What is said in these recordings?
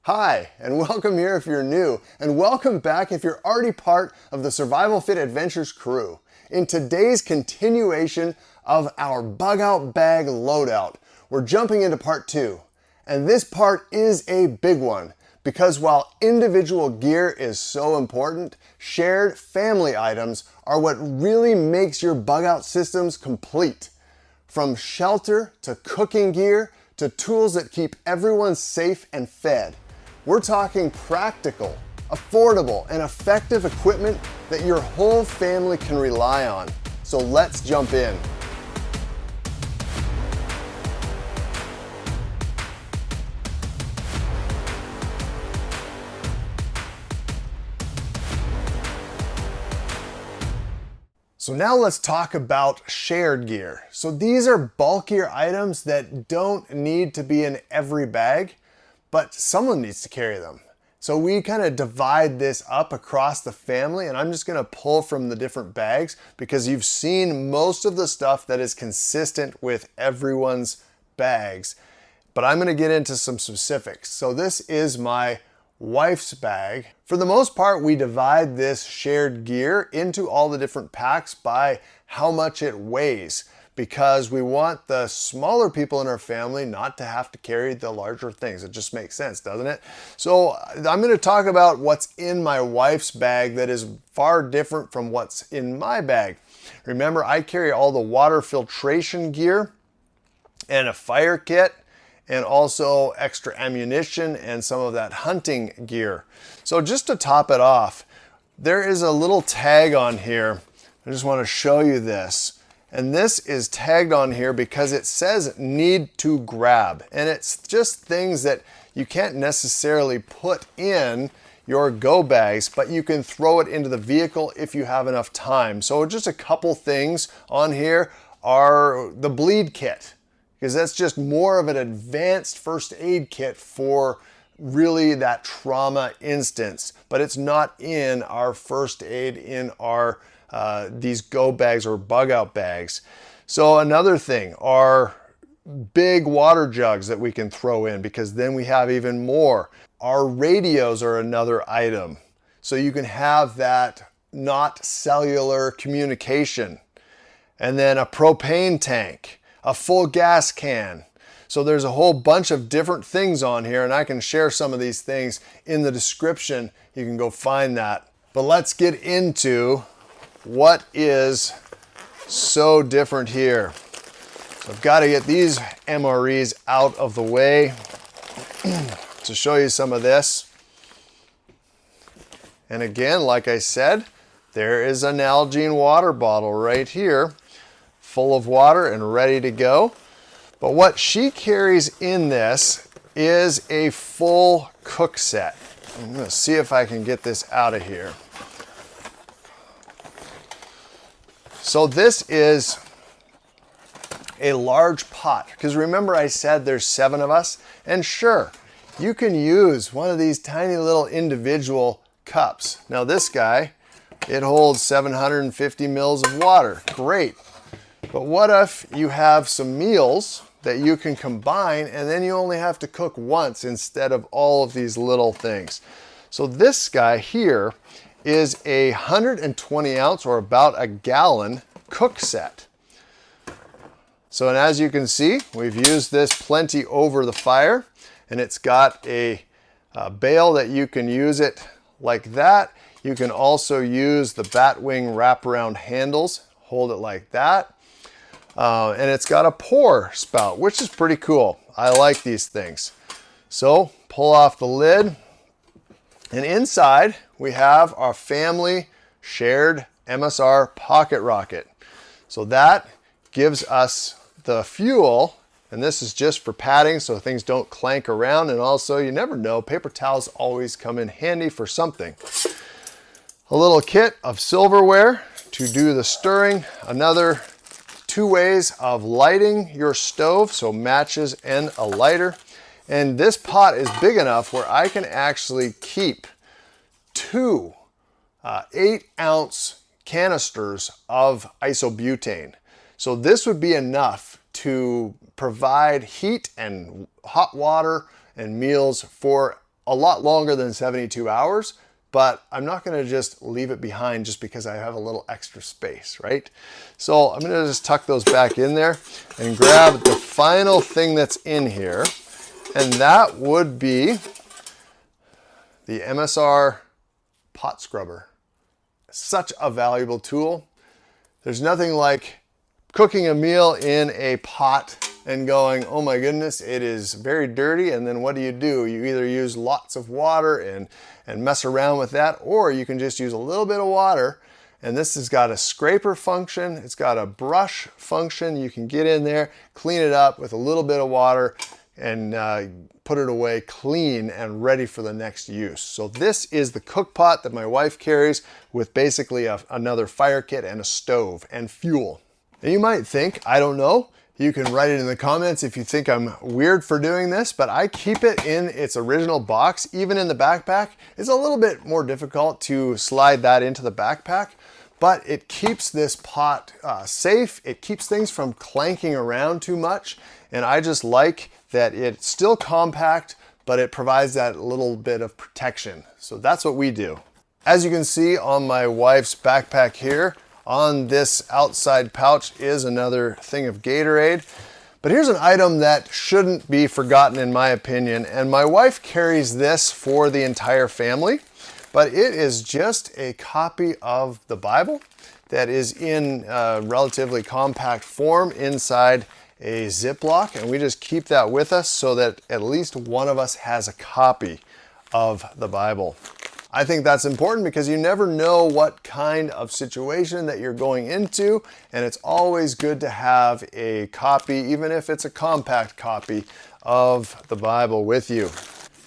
Hi, and welcome here if you're new, and welcome back if you're already part of the SurvivalFit Adventures crew. In today's continuation of our bug out bag loadout, we're jumping into part 2. And this part is a big one, because while individual gear is so important, shared family items are what really makes your bug out systems complete. From shelter to cooking gear to tools that keep everyone safe and fed. We're talking practical, affordable, and effective equipment that your whole family can rely on. So let's jump in. So now let's talk about shared gear. So these are bulkier items that don't need to be in every bag, but someone needs to carry them. So we kind of divide this up across the family, and I'm just gonna pull from the different bags because you've seen most of the stuff that is consistent with everyone's bags, but I'm gonna get into some specifics. So this is my wife's bag. For the most part, we divide this shared gear into all the different packs by how much it weighs, because we want the smaller people in our family not to have to carry the larger things. It just makes sense, doesn't it? So I'm going to talk about what's in my wife's bag that is far different from what's in my bag. Remember, I carry all the water filtration gear and a fire kit, and also extra ammunition and some of that hunting gear. So just to top it off, there is a little tag on here. I just want to show you this. And this is tagged on here because it says need to grab. And it's just things that you can't necessarily put in your go bags, but you can throw it into the vehicle if you have enough time. So just a couple things on here are the bleed kit, because that's just more of an advanced first aid kit for really that trauma instance, but it's not in our first aid in our these go bags or bug out bags. So another thing are big water jugs that we can throw in, because then we have even more. Our radios are another item. So you can have that not cellular communication. And then a propane tank, a full gas can. So there's a whole bunch of different things on here, and I can share some of these things in the description. You can go find that. But let's get into what is so different here. So I've got to get these MREs out of the way to show you some of this. And again, like I said, there is an Nalgene water bottle right here, full of water and ready to go. But what she carries in this is a full cook set. I'm going to see if I can get this out of here. So this is a large pot, because remember I said there's 7 of us, and sure, you can use one of these tiny little individual cups. Now this guy, it holds 750 mils of water, great. But what if you have some meals that you can combine, and then you only have to cook once instead of all of these little things? So this guy here is a 120 ounce or about a gallon cook set. So, and as you can see, we've used this plenty over the fire, and it's got a bail that you can use it like that. You can also use the batwing wraparound handles, hold it like that. And it's got a pour spout, which is pretty cool. I like these things. So pull off the lid, and inside we have our family shared MSR pocket rocket. So that gives us the fuel, and this is just for padding so things don't clank around, and also you never know, paper towels always come in handy for something. A little kit of silverware to do the stirring, another 2 ways of lighting your stove, so matches and a lighter. And this pot is big enough where I can actually keep 2 8-ounce canisters of isobutane. So this would be enough to provide heat and hot water and meals for a lot longer than 72 hours, but I'm not gonna just leave it behind just because I have a little extra space, right? So I'm gonna just tuck those back in there and grab the final thing that's in here, and that would be the MSR pot scrubber. Such a valuable tool. There's nothing like cooking a meal in a pot and going, oh my goodness, it is very dirty. And then what do? You either use lots of water and mess around with that, or you can just use a little bit of water. And this has got a scraper function. It's got a brush function. You can get in there, clean it up with a little bit of water, and put it away clean and ready for the next use. So this is the cook pot that my wife carries with basically another fire kit and a stove and fuel. And you might think, I don't know, you can write it in the comments if you think I'm weird for doing this, but I keep it in its original box, even in the backpack. It's a little bit more difficult to slide that into the backpack, but it keeps this pot safe. It keeps things from clanking around too much. And I just like that it's still compact, but it provides that little bit of protection. So that's what we do. As you can see on my wife's backpack here, on this outside pouch is another thing of Gatorade. But here's an item that shouldn't be forgotten in my opinion, and my wife carries this for the entire family, but it is just a copy of the Bible that is in a relatively compact form inside a Ziploc, and we just keep that with us so that at least one of us has a copy of the Bible. I think that's important because you never know what kind of situation that you're going into, and it's always good to have a copy, even if it's a compact copy of the Bible with you.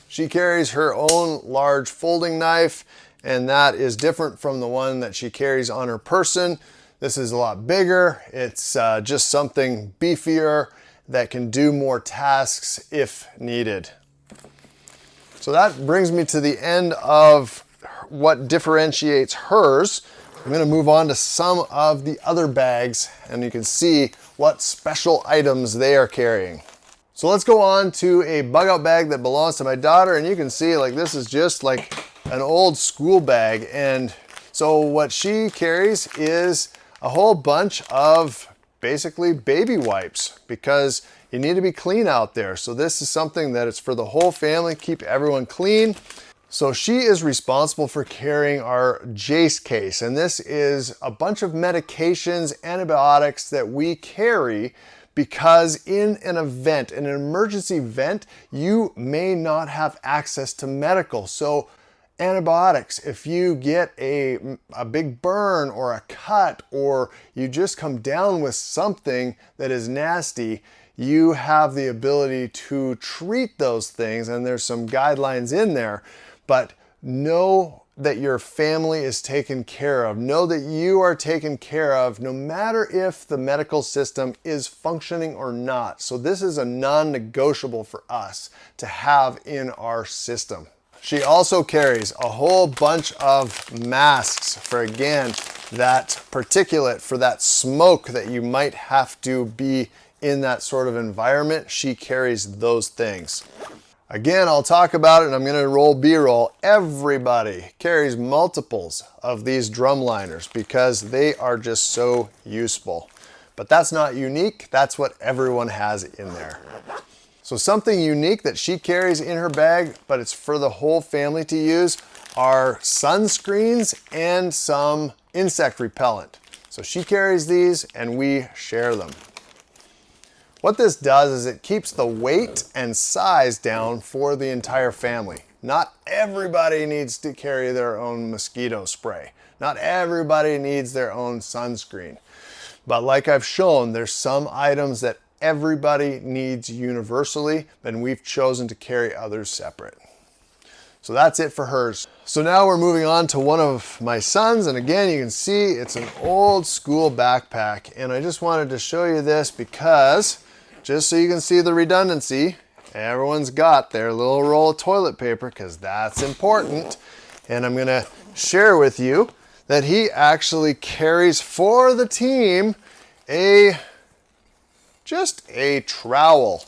She carries her own large folding knife, and that is different from the one that she carries on her person. This is a lot bigger. It's just something beefier that can do more tasks if needed. So that brings me to the end of what differentiates hers. I'm going to move on to some of the other bags, and you can see what special items they are carrying. So let's go on to a bug out bag that belongs to my daughter, and you can see like this is just like an old school bag. And so what she carries is a whole bunch of basically baby wipes because you need to be clean out there. So this is something that is for the whole family, keep everyone clean. So she is responsible for carrying our Jace case, and this is a bunch of medications, antibiotics that we carry because in an event, in an emergency event, you may not have access to medical. So antibiotics, if you get a big burn or a cut, or you just come down with something that is nasty, you have the ability to treat those things, and there's some guidelines in there. But know that your family is taken care of. Know that you are taken care of no matter if the medical system is functioning or not. So this is a non-negotiable for us to have in our system. She also carries a whole bunch of masks for, again, that particulate, for that smoke that you might have to be in that sort of environment. She carries those things. Again, I'll talk about it and I'm going to roll B-roll. Everybody carries multiples of these drum liners because they are just so useful. But that's not unique. That's what everyone has in there. So something unique that she carries in her bag, but it's for the whole family to use, are sunscreens and some insect repellent. So she carries these and we share them. What this does is it keeps the weight and size down for the entire family. Not everybody needs to carry their own mosquito spray. Not everybody needs their own sunscreen. But like I've shown, there's some items that everybody needs universally, and we've chosen to carry others separate. So that's it for hers. So now we're moving on to one of my sons, and again, you can see it's an old school backpack, and I just wanted to show you this because just so you can see the redundancy, everyone's got their little roll of toilet paper because that's important. And I'm gonna share with you that he actually carries for the team just a trowel.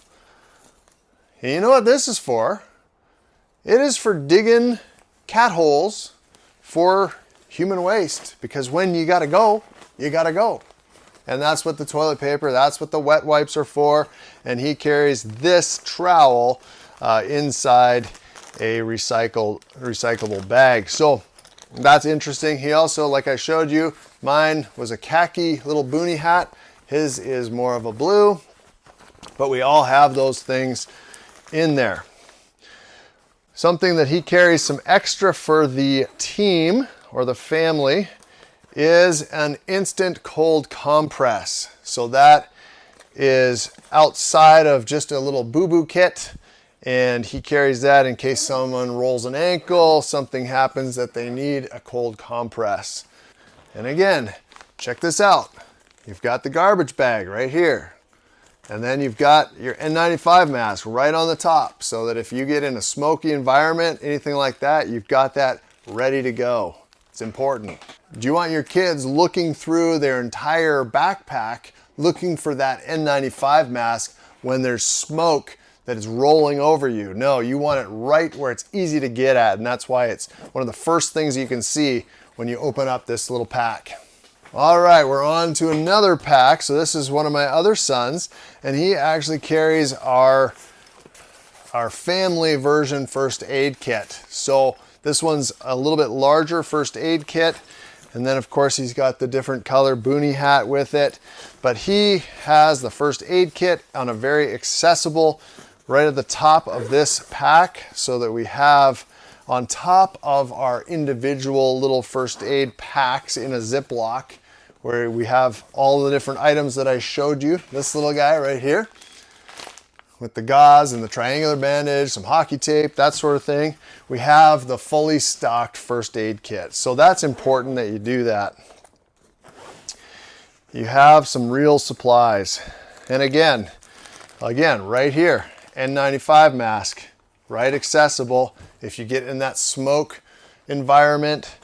And you know what this is for? It is for digging cat holes for human waste, because when you gotta go, you gotta go. And that's what the toilet paper, that's what the wet wipes are for. And he carries this trowel inside a recyclable bag. So that's interesting. He also, like I showed you, mine was a khaki little boonie hat. His is more of a blue, but we all have those things in there. Something that he carries some extra for the team or the family is an instant cold compress. So that is outside of just a little boo-boo kit, and he carries that in case someone rolls an ankle, something happens that they need a cold compress. And again, check this out. You've got the garbage bag right here. And then you've got your N95 mask right on the top, so that if you get in a smoky environment, anything like that, you've got that ready to go. It's important. Do you want your kids looking through their entire backpack, looking for that N95 mask when there's smoke that is rolling over you? No, you want it right where it's easy to get at, and that's why it's one of the first things you can see when you open up this little pack. All right, we're on to another pack. So this is one of my other sons, and he actually carries our family version first aid kit. So this one's a little bit larger first aid kit. And then of course he's got the different color boonie hat with it. But he has the first aid kit on a very accessible, right at the top of this pack, so that we have on top of our individual little first aid packs in a Ziploc, where we have all the different items that I showed you. This little guy right here with the gauze and the triangular bandage, some hockey tape, that sort of thing. We have the fully stocked first aid kit. So that's important that you do that. You have some real supplies. And again, right here, N95 mask, right accessible. If you get in that smoke environment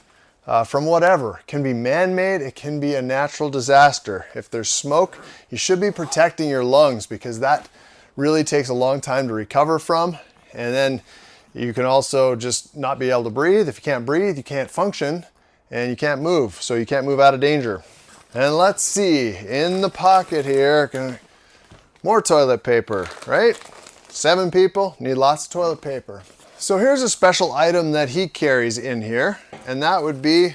from whatever, it can be man-made, it can be a natural disaster. If there's smoke, you should be protecting your lungs, because that really takes a long time to recover from. And then you can also just not be able to breathe. If you can't breathe, you can't function, and you can't move. So you can't move out of danger. And let's see, in the pocket here, more toilet paper, right? 7 people need lots of toilet paper. So here's a special item that he carries in here, and that would be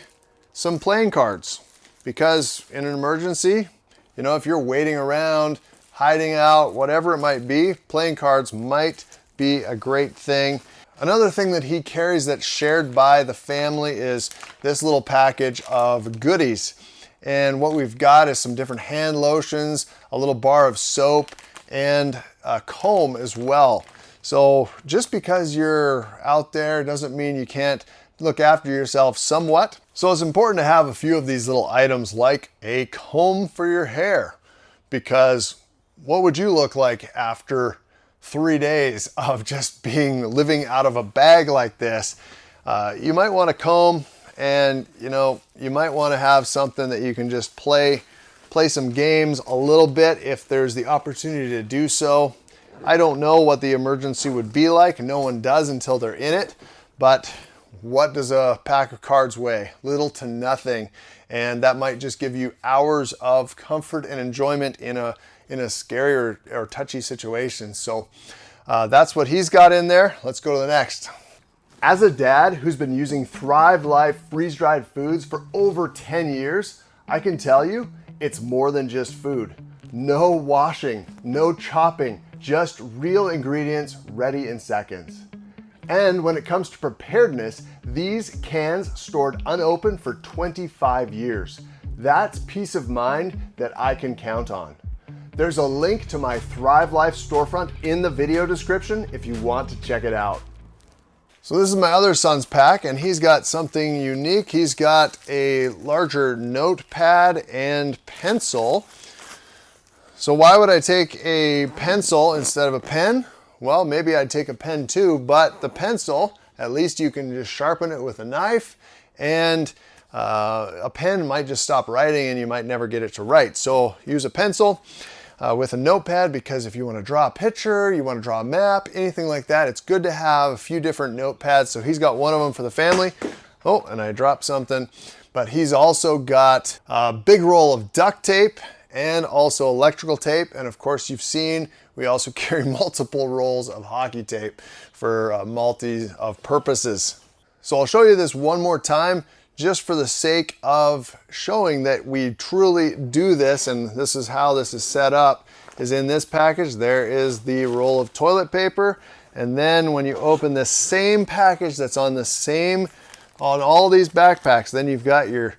some playing cards. Because in an emergency, you know, if you're waiting around, hiding out, whatever it might be, playing cards might be a great thing. Another thing that he carries that's shared by the family is this little package of goodies. And what we've got is some different hand lotions, a little bar of soap, and a comb as well. So just because you're out there doesn't mean you can't look after yourself somewhat. So it's important to have a few of these little items, like a comb for your hair, because what would you look like after 3 days of just living out of a bag like this? You might want a comb, and you might want to have something that you can just play some games a little bit if there's the opportunity to do so. I don't know what the emergency would be like. No one does until they're in it. But what does a pack of cards weigh? Little to nothing. And that might just give you hours of comfort and enjoyment in a scary or touchy situation. So that's what he's got in there. Let's go to the next. As a dad who's been using Thrive Life freeze-dried foods for over 10 years, I can tell you it's more than just food. No washing, no chopping, just real ingredients ready in seconds. And when it comes to preparedness, these cans stored unopened for 25 years. That's peace of mind that I can count on. There's a link to my Thrive Life storefront in the video description if you want to check it out. So this is my other son's pack, and he's got something unique. He's got a larger notepad and pencil. So why would I take a pencil instead of a pen? Well, maybe I'd take a pen too, but the pencil, at least you can just sharpen it with a knife, and a pen might just stop writing and you might never get it to write. So use a pencil. with a notepad, because if you want to draw a picture, you want to draw a map, anything like that, it's good to have a few different notepads. So he's got one of them for the family. Oh, and I dropped something. But he's also got a big roll of duct tape and also electrical tape. And of course, you've seen we also carry multiple rolls of hockey tape for multi of purposes. So I'll show you this one more time, just for the sake of showing that we truly do this, and this is how this is set up, is in this package, there is the roll of toilet paper, and then when you open this same package that's on the same, on all these backpacks, then you've got your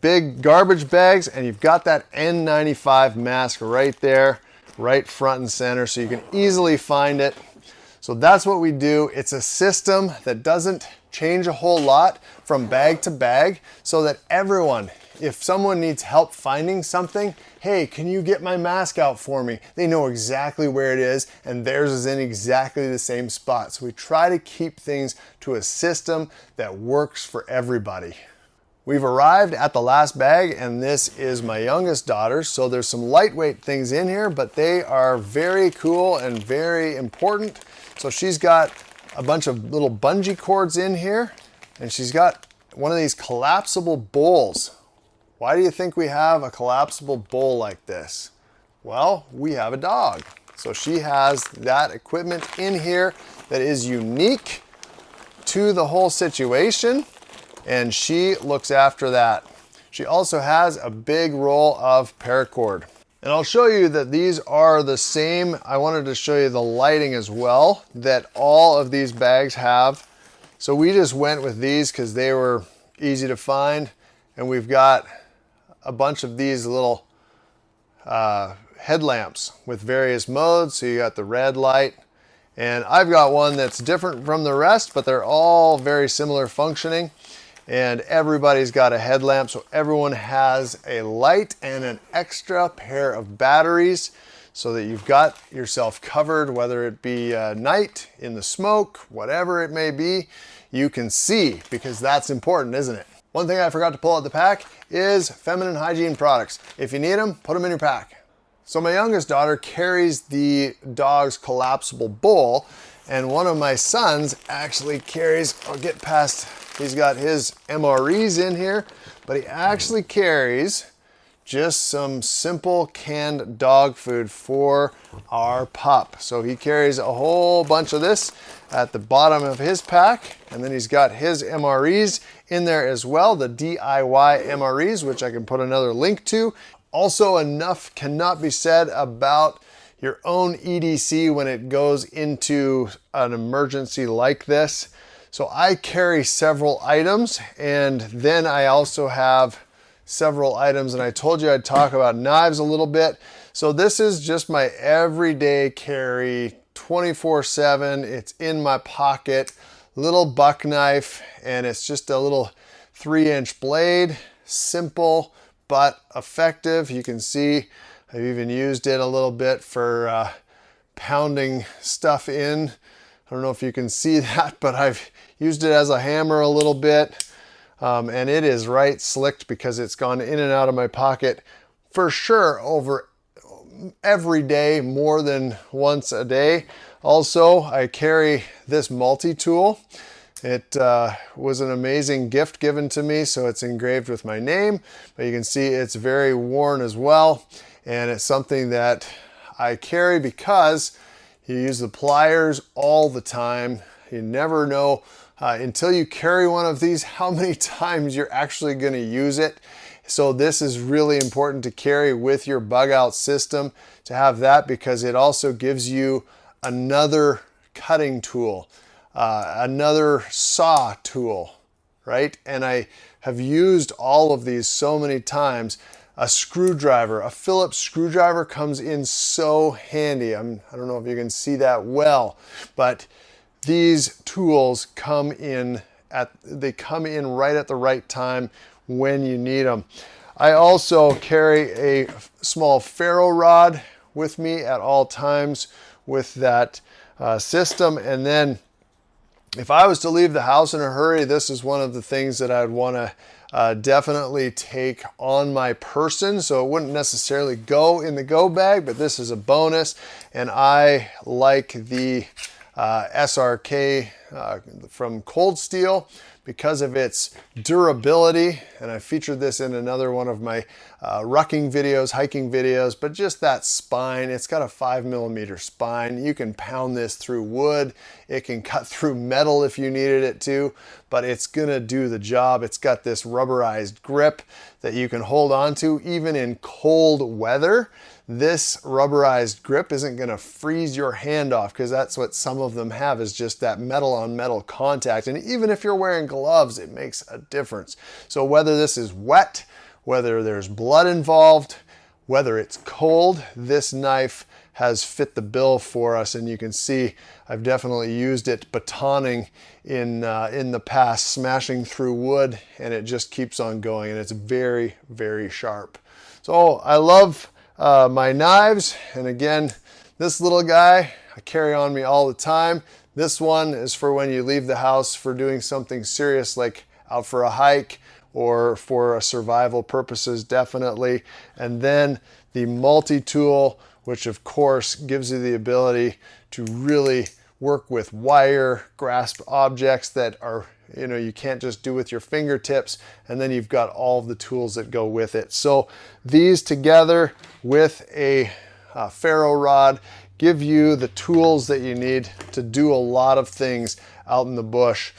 big garbage bags, and you've got that N95 mask right there, right front and center, so you can easily find it. So that's what we do. It's a system that doesn't change a whole lot from bag to bag, so that everyone, if someone needs help finding something, hey, can you get my mask out for me? They know exactly where it is, and theirs is in exactly the same spot. So we try to keep things to a system that works for everybody. We've arrived at the last bag, and this is my youngest daughter. So there's some lightweight things in here, but they are very cool and very important. So she's got a bunch of little bungee cords in here, and she's got one of these collapsible bowls. Why do you think we have a collapsible bowl like this? Well, we have a dog. So she has that equipment in here that is unique to the whole situation, and she looks after that. She also has a big roll of paracord. And I'll show you that these are the same. I wanted to show you the lighting as well that all of these bags have. So we just went with these because they were easy to find. And we've got a bunch of these little headlamps with various modes. So you got the red light. And I've got one that's different from the rest, but they're all very similar functioning. And everybody's got a headlamp, so everyone has a light and an extra pair of batteries so that you've got yourself covered, whether it be night, in the smoke, whatever it may be, you can see, because that's important, isn't it? One thing I forgot to pull out the pack is feminine hygiene products. If you need them, put them in your pack. So my youngest daughter carries the dog's collapsible bowl, and one of my sons actually carries, I'll get past, he's got his MREs in here, but he actually carries just some simple canned dog food for our pup. So he carries a whole bunch of this at the bottom of his pack, and then he's got his MREs in there as well, the DIY MREs, which I can put another link to. Also, enough cannot be said about your own EDC when it goes into an emergency like this. So I carry several items, and then I also have several items, and I told you I'd talk about knives a little bit. So this is just my everyday carry, 24/7. It's in my pocket, little buck knife, and it's just a little 3-inch blade, simple but effective. You can see I've even used it a little bit for pounding stuff in. I don't know if you can see that, but I've used it as a hammer a little bit. And it is right slicked because it's gone in and out of my pocket for sure over every day, more than once a day. Also, I carry this multi-tool. It was an amazing gift given to me, so it's engraved with my name, but you can see it's very worn as well. And it's something that I carry because you use the pliers all the time. You never know until you carry one of these how many times you're actually going to use it. So this is really important to carry with your bug out system, to have that, because it also gives you another cutting tool, another saw tool, right? And I have used all of these so many times. A screwdriver, a Phillips screwdriver comes in so handy. I don't know if you can see that well, but these tools come in right at the right time when you need them. I also carry a small ferro rod with me at all times with that system, and then If I was to leave the house in a hurry, this is one of the things that I'd want to definitely take on my person. So it wouldn't necessarily go in the go bag, but this is a bonus. And I like the SRK from Cold Steel because of its durability. And I featured this in another one of my rucking videos, hiking videos, but just that spine, it's got a 5mm spine. You can pound this through wood. It can cut through metal if you needed it to, but it's gonna do the job. It's got this rubberized grip that you can hold on to even in cold weather. This rubberized grip isn't gonna freeze your hand off, because that's what some of them have, is just that metal on metal contact. And even if you're wearing gloves, it makes a difference. So whether this is wet, whether there's blood involved, whether it's cold, this knife has fit the bill for us. And you can see I've definitely used it batoning in the past, smashing through wood, and it just keeps on going, and it's very, very sharp. So I love my knives. And again, this little guy I carry on me all the time. This one is for when you leave the house for doing something serious, like out for a hike or for a survival purposes, definitely. And then the multi-tool, which of course gives you the ability to really work with wire, grasp objects that are, you can't just do with your fingertips. And then you've got all of the tools that go with it. So these together with a ferro rod give you the tools that you need to do a lot of things out in the bush.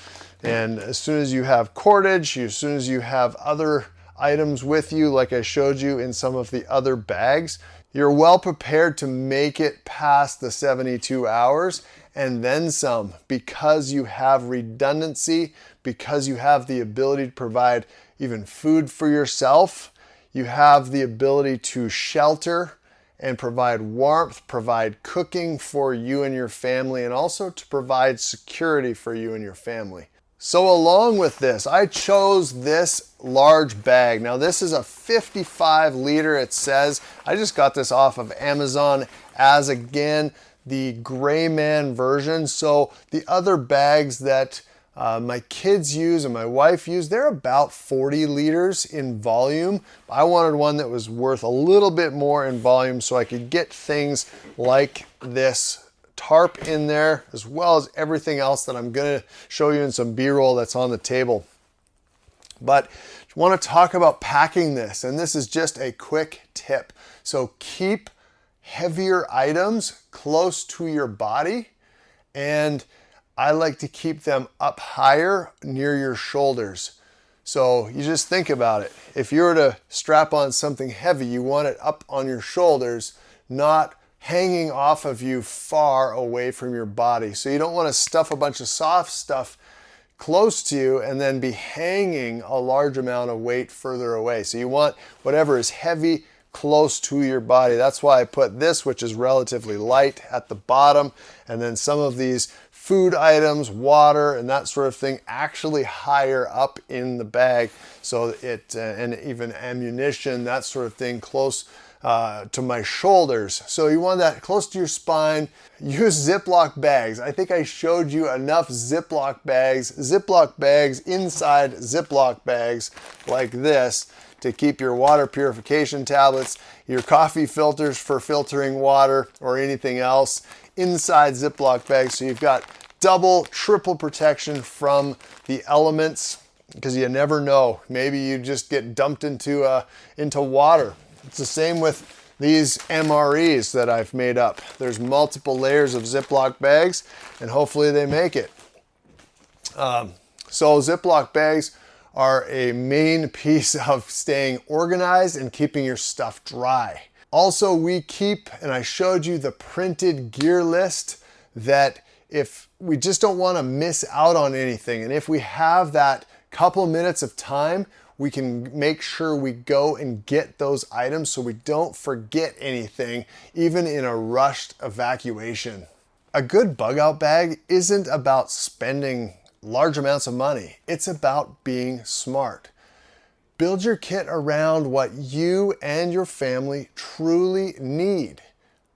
And as soon as you have cordage, as soon as you have other items with you, like I showed you in some of the other bags, you're well prepared to make it past the 72 hours and then some, because you have redundancy, because you have the ability to provide even food for yourself. You have the ability to shelter and provide warmth, provide cooking for you and your family, and also to provide security for you and your family. So along with this, I chose this large bag. Now this is a 55 liter, it says. I just got this off of Amazon as, again, the gray man version. So the other bags that my kids use and my wife use, they're about 40 liters in volume. I wanted one that was worth a little bit more in volume so I could get things like this tarp in there, as well as everything else that I'm gonna show you in some B-roll that's on the table. But I want to talk about packing this, and this is just a quick tip. So keep heavier items close to your body, and I like to keep them up higher near your shoulders. So you just think about it. If you were to strap on something heavy, you want it up on your shoulders, not hanging off of you far away from your body. So you don't want to stuff a bunch of soft stuff close to you and then be hanging a large amount of weight further away. So you want whatever is heavy close to your body. That's why I put this, which is relatively light, at the bottom, and then some of these food items, water, and that sort of thing actually higher up in the bag. So it, and even ammunition, that sort of thing, close to my shoulders. So you want that close to your spine. Use Ziploc bags. I think I showed you enough Ziploc bags inside Ziploc bags like this to keep your water purification tablets, your coffee filters for filtering water, or anything else inside Ziploc bags. So you've got double, triple protection from the elements, because you never know. Maybe you just get dumped into water. It's the same with these MREs that I've made up. There's multiple layers of Ziploc bags, and hopefully they make it. So Ziploc bags are a main piece of staying organized and keeping your stuff dry. Also, we keep, and I showed you the printed gear list, that if we just don't want to miss out on anything, and if we have that couple minutes of time, we can make sure we go and get those items so we don't forget anything, even in a rushed evacuation. A good bug out bag isn't about spending large amounts of money. It's about being smart. Build your kit around what you and your family truly need.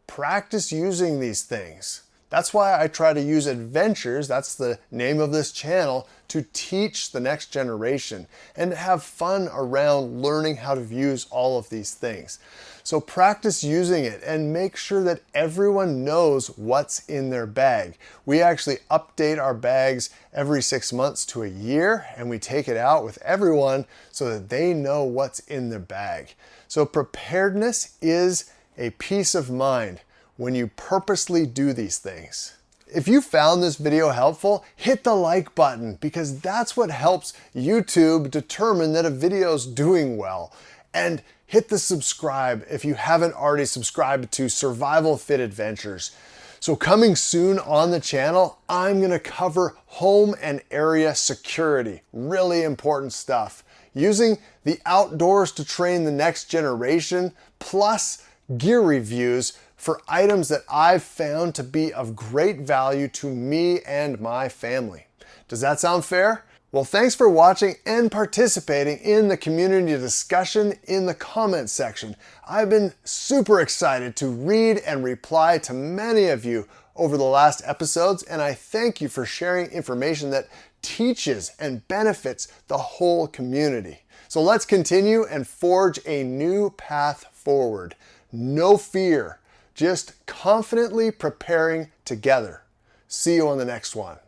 Practice using these things. That's why I try to use adventures, that's the name of this channel, to teach the next generation and have fun around learning how to use all of these things. So practice using it and make sure that everyone knows what's in their bag. We actually update our bags every 6 months to a year, and we take it out with everyone so that they know what's in their bag. So preparedness is a peace of mind when you purposely do these things. If you found this video helpful, hit the like button because that's what helps YouTube determine that a video's doing well. And hit the subscribe if you haven't already subscribed to SurvivalFit Adventures. So coming soon on the channel, I'm gonna cover home and area security. Really important stuff. Using the outdoors to train the next generation, plus gear reviews for items that I've found to be of great value to me and my family. Does that sound fair? Well, thanks for watching and participating in the community discussion in the comments section. I've been super excited to read and reply to many of you over the last episodes, and I thank you for sharing information that teaches and benefits the whole community. So let's continue and forge a new path forward. No fear, just confidently preparing together. See you on the next one.